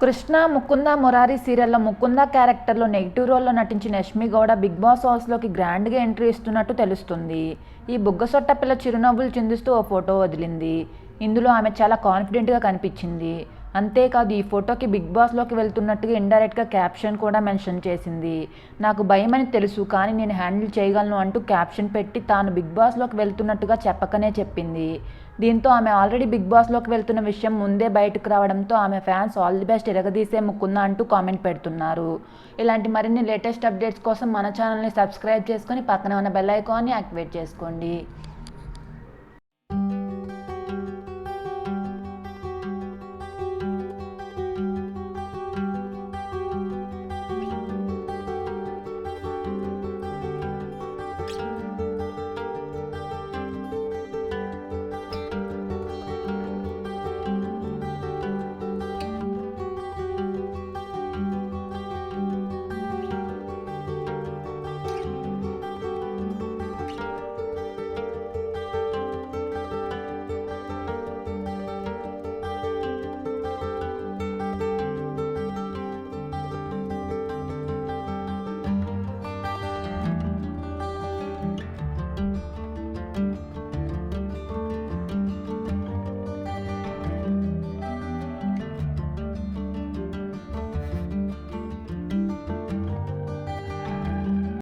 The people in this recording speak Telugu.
కృష్ణ ముకుంద మురారి సీరియల్లో ముకుంద క్యారెక్టర్లో నెగిటివ్ రోల్లో నటించిన యష్మి గౌడ బిగ్ బాస్ హౌస్లోకి గ్రాండ్గా ఎంట్రీ ఇస్తున్నట్టు తెలుస్తుంది. ఈ బుగ్గసొట్ట పిల్ల చిరునవ్వులు చిందిస్తూ ఓ ఫోటో వదిలింది. ఇందులో ఆమె చాలా కాన్ఫిడెంట్గా కనిపించింది. అంతేకాదు ఈ ఫోటోకి బిగ్ బాస్లోకి వెళ్తున్నట్టుగా ఇండైరెక్ట్గా క్యాప్షన్ కూడా మెన్షన్ చేసింది. నాకు భయమని తెలుసు కానీ నేను హ్యాండిల్ చేయగలను అంటూ క్యాప్షన్ పెట్టి తాను బిగ్ బాస్లోకి వెళ్తున్నట్టుగా చెప్పకనే చెప్పింది. దీంతో ఆమె ఆల్రెడీ బిగ్ బాస్లోకి వెళ్తున్న విషయం ముందే బయటకు రావడంతో ఆమె ఫ్యాన్స్ ఆల్ ది బెస్ట్ ఎరగదీసే ముకుందా అంటూ కామెంట్ పెడుతున్నారు. ఇలాంటి మరిన్ని లేటెస్ట్ అప్డేట్స్ కోసం మన ఛానల్ని సబ్స్క్రైబ్ చేసుకొని పక్కన ఉన్న బెల్ ఐకాన్ని యాక్టివేట్ చేసుకోండి.